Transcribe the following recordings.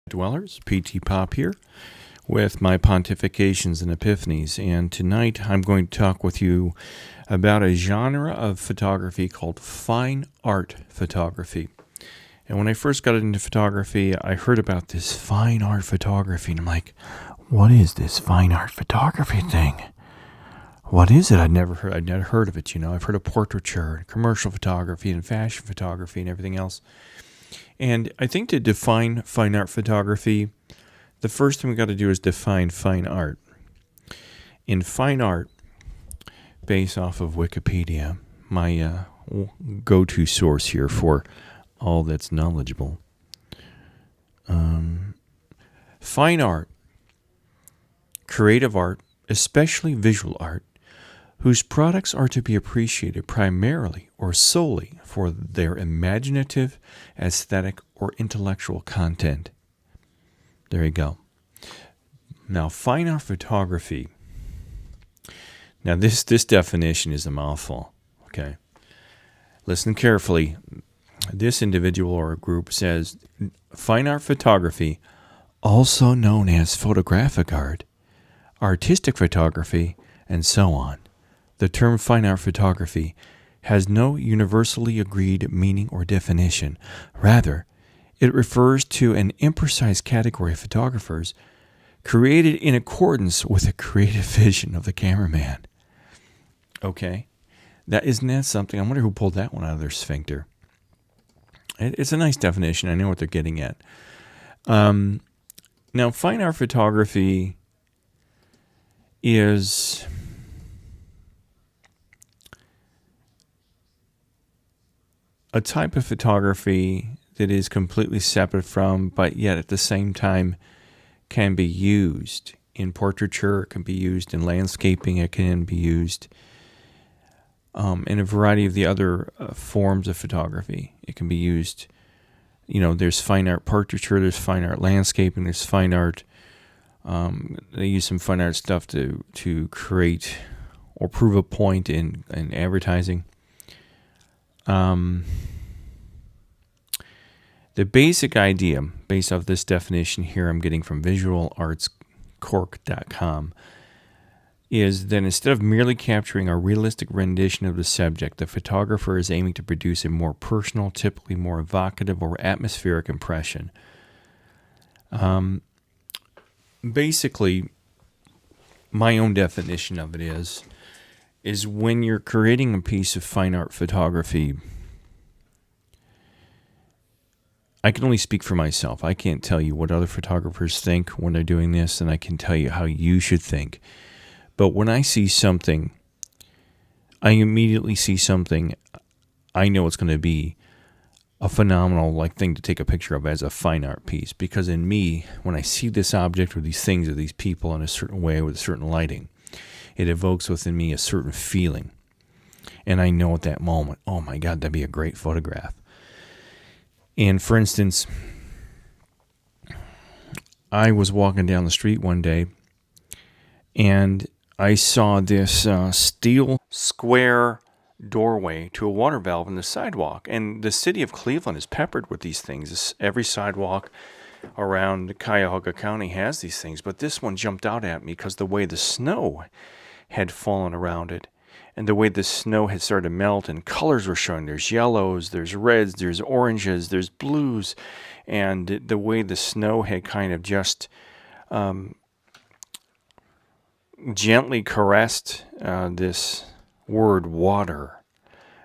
Dwellers, PT Pop here with my pontifications and epiphanies, and tonight I'm going to talk with you about a genre of photography called fine art photography. And when I first got into photography, I heard about this fine art photography, and I'm like, what is this fine art photography thing? What is it? I'd never heard of it, I've heard of portraiture, commercial photography, and fashion photography, and everything else. And I think to define fine art photography, the first thing we got to do is define fine art. In fine art, based off of Wikipedia, my go-to source here for all that's knowledgeable, fine art, creative art, especially visual art, whose products are to be appreciated primarily or solely for their imaginative, aesthetic, or intellectual content. There you go. Now, fine art photography. Now, this definition is a mouthful, okay? Listen carefully. This individual or group says, fine art photography, also known as photographic art, artistic photography, and so on. The term fine art photography has no universally agreed meaning or definition. Rather, it refers to an imprecise category of photographers created in accordance with the creative vision of the cameraman. Okay? Isn't that something? I wonder who pulled that one out of their sphincter. It's a nice definition. I know what they're getting at. Now, fine art photography is a type of photography that is completely separate from, but yet at the same time can be used in portraiture, it can be used in landscaping, it can be used in a variety of the other forms of photography. It can be used, there's fine art portraiture, there's fine art landscaping, there's fine art. They use some fine art stuff to create or prove a point in advertising. The basic idea, based off this definition here I'm getting from visualartscork.com, is that instead of merely capturing a realistic rendition of the subject, the photographer is aiming to produce a more personal, typically more evocative or atmospheric impression. Basically, my own definition of it is when you're creating a piece of fine art photography, I can only speak for myself. I can't tell you what other photographers think when they're doing this, and I can tell you how you should think. But when I see something, I immediately see something I know it's going to be a phenomenal thing to take a picture of as a fine art piece. Because in me, when I see this object or these things or these people in a certain way with a certain lighting, it evokes within me a certain feeling. And I know at that moment, oh my God, that'd be a great photograph. And for instance, I was walking down the street one day and I saw this steel square doorway to a water valve in the sidewalk. And the city of Cleveland is peppered with these things. Every sidewalk around Cuyahoga County has these things. But this one jumped out at me because the way the snow had fallen around it and the way the snow had started to melt and colors were showing. There's yellows, there's reds, there's oranges, there's blues. And the way the snow had kind of just gently caressed this word water,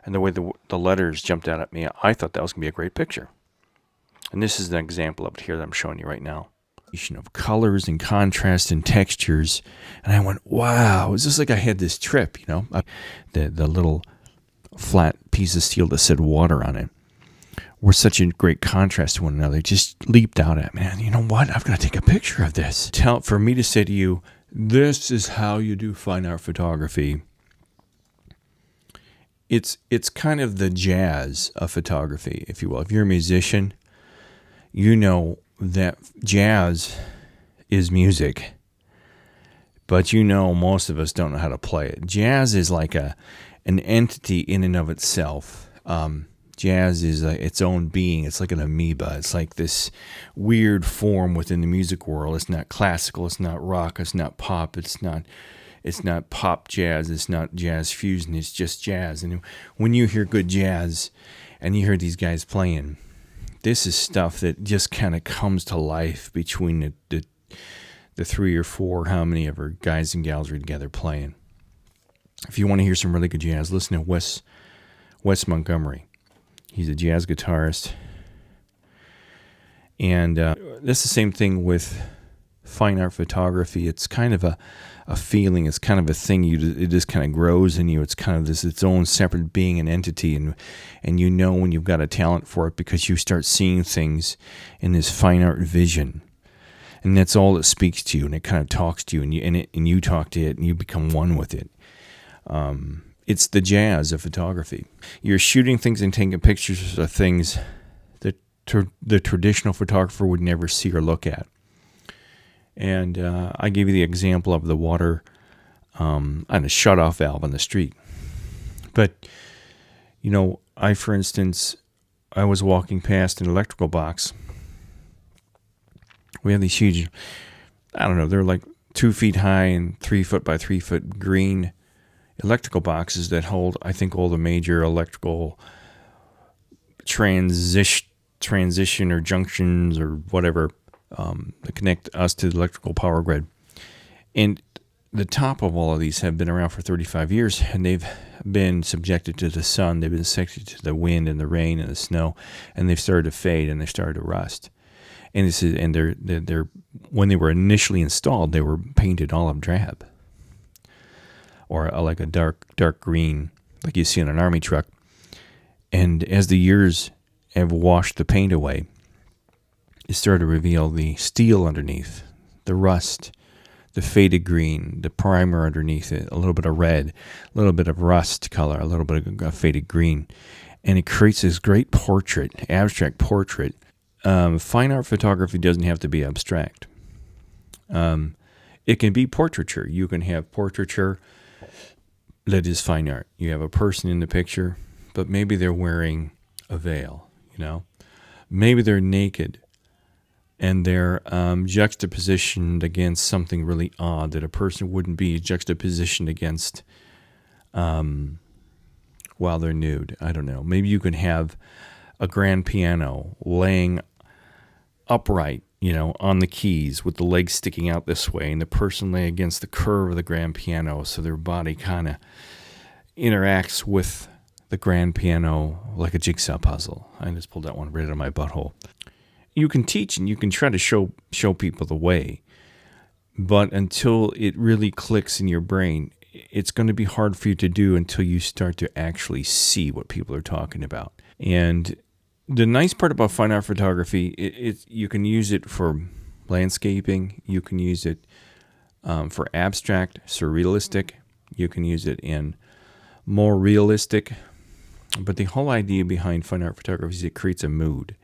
and the way the letters jumped out at me, I thought that was going to be a great picture. And this is an example of it here that I'm showing you right now. Of colors and contrast and textures, and I went, wow, it's just like I had this trip, the little flat piece of steel that said water on it were such a great contrast to one another. It just leaped out at me, and you know what, I've got to take a picture of this. For me to say to you, this is how you do fine art photography. It's kind of the jazz of photography, if you will. If you're a musician, you know that jazz is music, but most of us don't know how to play it. Jazz is like an entity in and of itself. Jazz is its own being. It's like an amoeba. It's like this weird form within the music world. It's not classical. It's not rock. It's not pop. It's not pop jazz. It's not jazz fusion. It's just jazz. And when you hear good jazz and you hear these guys playing, this is stuff that just kind of comes to life between the three or four, how many ever guys and gals are together playing. If you want to hear some really good jazz, listen to Wes Montgomery. He's a jazz guitarist. And that's the same thing with fine art photography. It's kind of a feeling. It's kind of a thing. It just kind of grows in you. It's kind of its own separate being and entity. And you know when you've got a talent for it because you start seeing things in this fine art vision. And that's all it speaks to you, and it kind of talks to you, and you talk to it, and you become one with it. It's the jazz of photography. You're shooting things and taking pictures of things that the traditional photographer would never see or look at. And I gave you the example of the water on a shut-off valve on the street. But, for instance, I was walking past an electrical box. We have these huge, they're like 2 feet high and 3 foot by 3 foot green electrical boxes that hold, I think, all the major electrical transition or junctions or whatever that connect us to the electrical power grid. And the top of all of these have been around for 35 years, and they've been subjected to the sun. They've been subjected to the wind and the rain and the snow, and they've started to fade and they've started to rust. And they're when they were initially installed, they were painted olive drab, or like a dark green, like you see on an army truck. And as the years have washed the paint away, it started to reveal the steel underneath, the rust, the faded green, the primer underneath it, a little bit of red, a little bit of rust color, a little bit of faded green, and it creates this great abstract portrait. Fine art photography doesn't have to be abstract. It can be portraiture. You can have portraiture that is fine art. You have a person in the picture, but maybe they're wearing a veil, Maybe they're naked, and they're juxtapositioned against something really odd that a person wouldn't be juxtapositioned against while they're nude. I don't know. Maybe you can have a grand piano laying upright, on the keys with the legs sticking out this way, and the person lay against the curve of the grand piano, so their body kind of interacts with the grand piano like a jigsaw puzzle. I just pulled that one right out of my butthole. You can teach and you can try to show people the way, but until it really clicks in your brain, it's going to be hard for you to do until you start to actually see what people are talking about. And the nice part about fine art photography, you can use it for landscaping. You can use it for abstract, surrealistic. You can use it in more realistic. But the whole idea behind fine art photography is it creates a mood.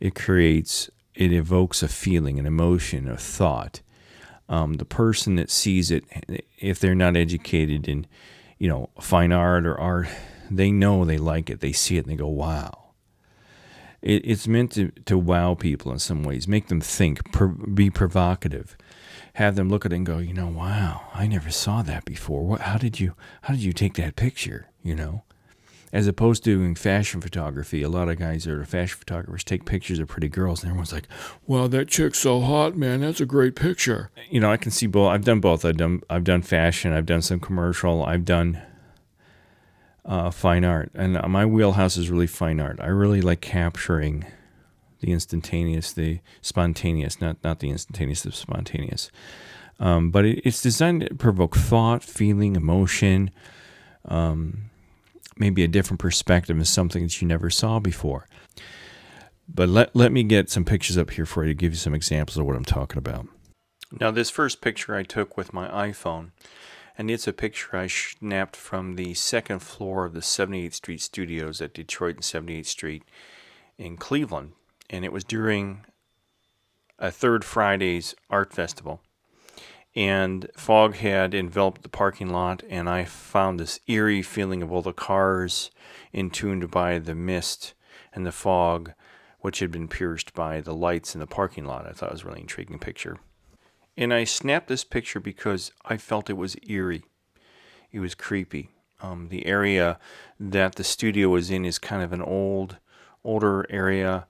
It evokes a feeling, an emotion, a thought. The person that sees it, if they're not educated in, fine art or art, they know they like it. They see it and they go, wow. It's meant to wow people in some ways, make them think, be provocative, have them look at it and go, wow, I never saw that before. How did you take that picture? As opposed to doing fashion photography, a lot of guys that are fashion photographers take pictures of pretty girls, and everyone's like, "Wow, that chick's so hot, man! That's a great picture." I can see both. I've done both. I've done fashion. I've done some commercial. I've done fine art, and my wheelhouse is really fine art. I really like capturing the instantaneous, the spontaneous, not the instantaneous, the spontaneous. But it's designed to provoke thought, feeling, emotion, maybe a different perspective of something that you never saw before. But let me get some pictures up here for you to give you some examples of what I'm talking about. Now, this first picture I took with my iPhone, and it's a picture I snapped from the second floor of the 78th Street Studios at Detroit and 78th Street in Cleveland. And it was during a Third Friday's art festival. and fog had enveloped the parking lot, and I found this eerie feeling of all the cars entombed by the mist and the fog, which had been pierced by the lights in the parking lot. I thought it was a really intriguing picture. And I snapped this picture because I felt it was eerie. It was creepy. The area that the studio was in is kind of an older area,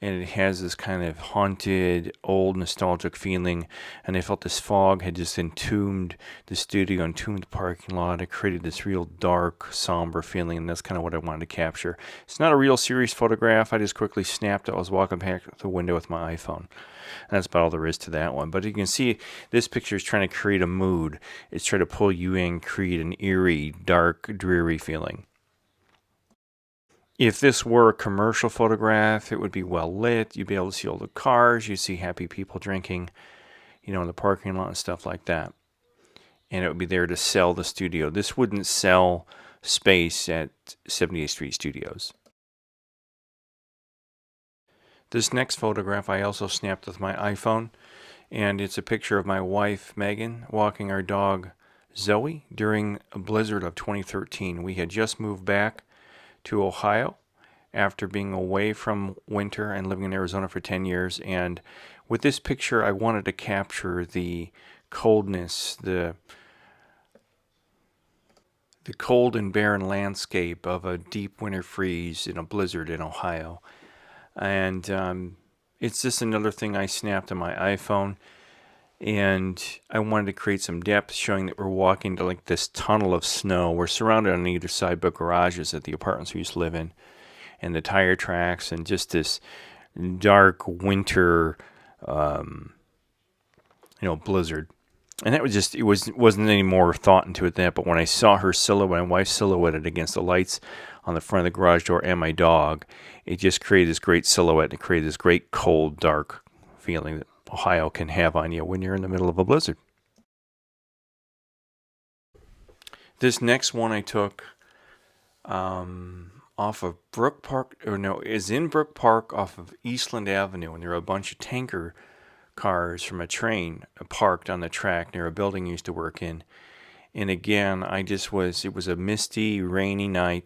and it has this kind of haunted, old, nostalgic feeling. And I felt this fog had just entombed the studio, entombed the parking lot. It created this real dark, somber feeling, and that's kind of what I wanted to capture. It's not a real serious photograph. I just quickly snapped it. I was walking back the window with my iPhone. And that's about all there is to that one. But you can see this picture is trying to create a mood. It's trying to pull you in, create an eerie, dark, dreary feeling. If this were a commercial photograph, it would be well lit. You'd be able to see all the cars. You'd see happy people drinking, in the parking lot and stuff like that. And it would be there to sell the studio. This wouldn't sell space at 78th Street Studios. This next photograph I also snapped with my iPhone, and it's a picture of my wife, Megan, walking our dog, Zoe, during a blizzard of 2013. We had just moved back to Ohio after being away from winter and living in Arizona for 10 years. And with this picture, I wanted to capture the coldness, the cold and barren landscape of a deep winter freeze in a blizzard in Ohio. And it's just another thing I snapped on my iPhone. And I wanted to create some depth, showing that we're walking to like this tunnel of snow. We're surrounded on either side by garages at the apartments we used to live in, and the tire tracks, and just this dark winter, blizzard. And that was just, wasn't any more thought into it than that. But when I saw her silhouette, my wife silhouetted against the lights on the front of the garage door and my dog, it just created this great silhouette, and it created this great cold, dark feeling that Ohio can have on you when you're in the middle of a blizzard. This next one I took off of Brook Park, is in Brook Park off of Eastland Avenue, and there are a bunch of tanker cars from a train parked on the track near a building I used to work in. And again, it was a misty, rainy night.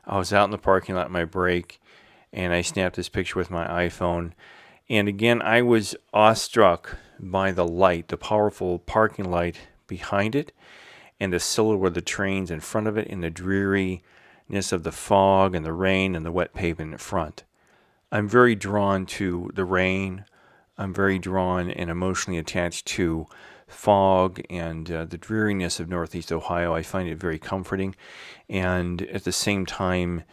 I was out in the parking lot at my break, and I snapped this picture with my iPhone. And again, I was awestruck by the light, the powerful parking light behind it, and the silhouette of the trains in front of it, and the dreariness of the fog and the rain and the wet pavement in front. I'm very drawn to the rain. I'm very drawn and emotionally attached to fog and the dreariness of Northeast Ohio. I find it very comforting, and at the same time,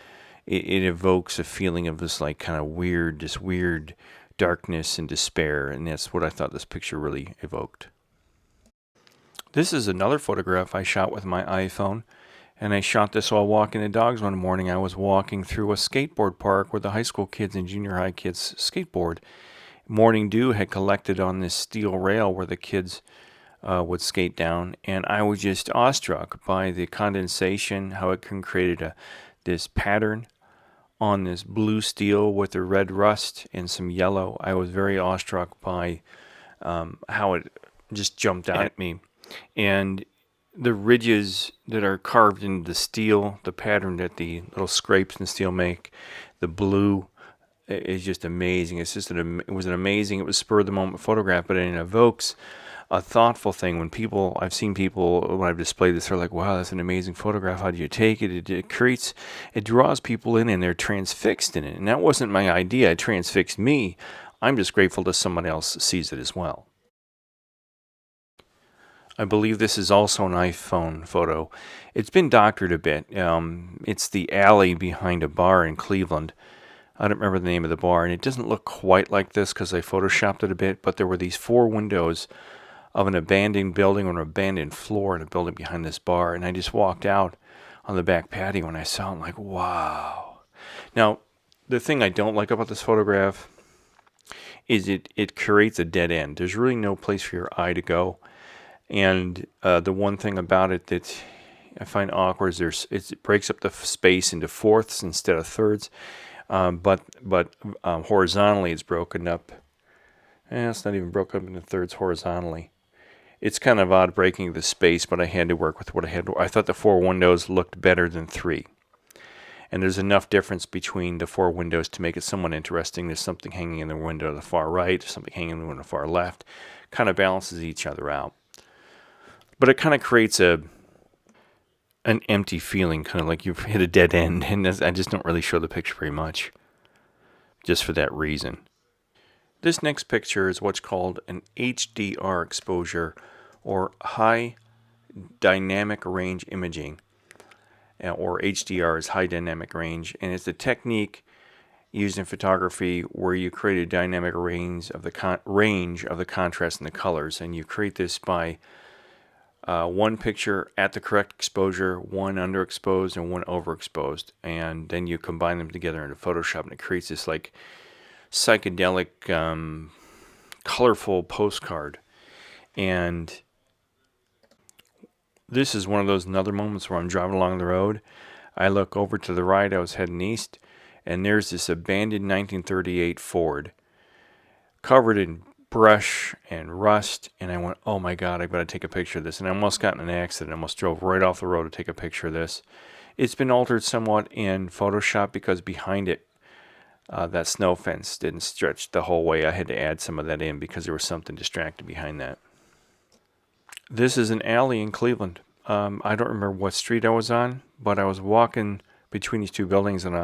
it evokes a feeling of this like kind of weird darkness and despair, and that's what I thought this picture really evoked. This is another photograph I shot with my iPhone, and I shot this while walking the dogs one morning. I was walking through a skateboard park where the high school kids and junior high kids skateboard. Morning dew had collected on this steel rail where the kids would skate down, and I was just awestruck by the condensation, how it created this pattern on this blue steel with the red rust and some yellow. I was very awestruck by how it just jumped out at me. And the ridges that are carved into the steel, the pattern that the little scrapes in the steel make, the blue is just amazing. It was spur of the moment photograph, but it evokes a thoughtful thing. I've seen people, when I've displayed this, they're like, wow, that's an amazing photograph. How do you take it? It draws people in, and they're transfixed in it. And that wasn't my idea. It transfixed me. I'm just grateful that someone else sees it as well. I believe this is also an iPhone photo. It's been doctored a bit. It's the alley behind a bar in Cleveland. I don't remember the name of the bar, and it doesn't look quite like this because I photoshopped it a bit, but there were these 4 windows of an abandoned building or an abandoned floor in a building behind this bar, and I just walked out on the back patio and I saw it. I'm like, wow. Now, the thing I don't like about this photograph is it creates a dead end. There's really no place for your eye to go, and the one thing about it that I find awkward is it breaks up the space into fourths instead of thirds. But horizontally it's broken up. It's not even broken up into thirds horizontally. It's kind of odd breaking the space, but I had to work with what I had. I thought the 4 windows looked better than 3. And there's enough difference between the 4 windows to make it somewhat interesting. There's something hanging in the window to the far right, something hanging in the window to the far left. Kind of balances each other out. But it kind of creates an empty feeling, kind of like you've hit a dead end. And I just don't really show the picture very much, just for that reason. This next picture is what's called an HDR exposure, or high dynamic range imaging, or HDR is high dynamic range, and it's a technique used in photography where you create a dynamic range of the contrast and the colors, and you create this by one picture at the correct exposure, one underexposed, and one overexposed, and then you combine them together into Photoshop, and it creates this like psychedelic, colorful postcard. And this is one of those other moments where I'm driving along the road. I look over to the right, I was heading east, and there's this abandoned 1938 Ford covered in brush and rust, and I went, oh my God, I've got to take a picture of this. And I almost got in an accident. I almost drove right off the road to take a picture of this. It's been altered somewhat in Photoshop because behind it, that snow fence didn't stretch the whole way. I had to add some of that in because there was something distracted behind that. This is an alley in Cleveland. I don't remember what street I was on, but I was walking between these two buildings on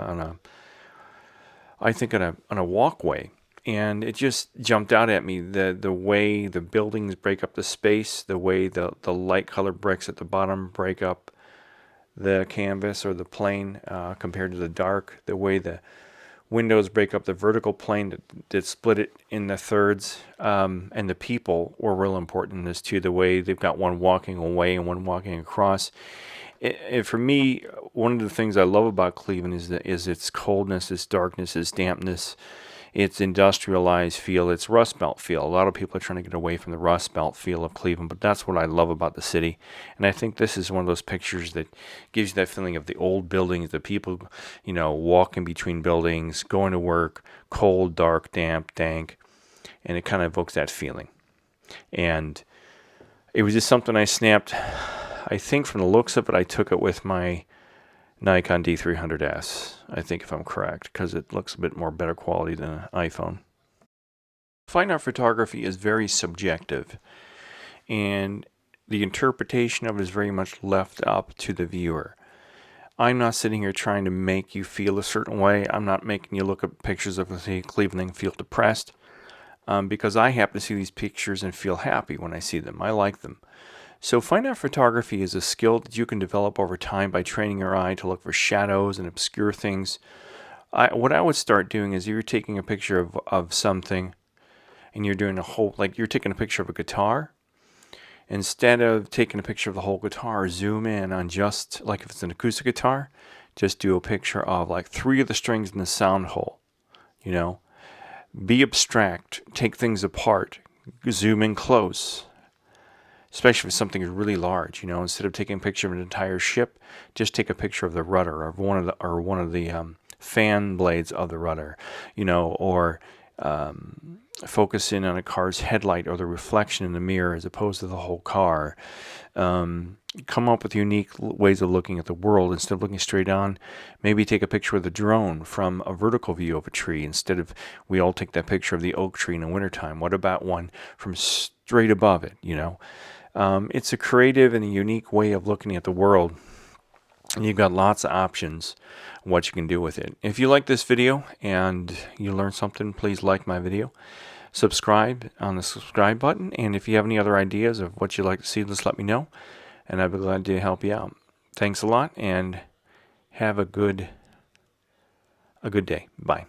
a walkway, and it just jumped out at me, the way the buildings break up the space, the way the light colored bricks at the bottom break up the canvas or the plane compared to the dark, the way the windows break up the vertical plane that split it in the thirds, and the people were real important in this too, the way they've got one walking away and one walking across. For me, one of the things I love about Cleveland is its coldness, its darkness, its dampness, its industrialized feel, its Rust Belt feel. A lot of people are trying to get away from the Rust Belt feel of Cleveland, but that's what I love about the city. And I think this is one of those pictures that gives you that feeling of the old buildings, the people, walking between buildings, going to work, cold, dark, damp, dank, and it kind of evokes that feeling. And it was just something I snapped. I think from the looks of it, I took it with my Nikon D300S, I think, if I'm correct, because it looks a bit more better quality than an iPhone. Fine art photography is very subjective, and the interpretation of it is very much left up to the viewer. I'm not sitting here trying to make you feel a certain way. I'm not making you look at pictures of Cleveland and feel depressed, because I happen to see these pictures and feel happy when I see them. I like them. So fine art photography is a skill that you can develop over time by training your eye to look for shadows and obscure things. What I would start doing is you're taking a picture of something and you're doing you're taking a picture of a guitar. Instead of taking a picture of the whole guitar, zoom in on just, like if it's an acoustic guitar, just do a picture of like 3 of the strings in the sound hole. Be abstract, take things apart, zoom in close. Especially if something is really large, instead of taking a picture of an entire ship, just take a picture of the rudder or one of the fan blades of the rudder, or focus in on a car's headlight or the reflection in the mirror as opposed to the whole car. Come up with unique ways of looking at the world. Instead of looking straight on, maybe take a picture of the drone from a vertical view of a tree. Instead of, we all take that picture of the oak tree in the wintertime. What about one from straight above it, It's a creative and a unique way of looking at the world, and you've got lots of options what you can do with it. If you like this video and you learned something, please like my video. Subscribe on the subscribe button, and if you have any other ideas of what you'd like to see, just let me know, and I'd be glad to help you out. Thanks a lot, and have a good day. Bye.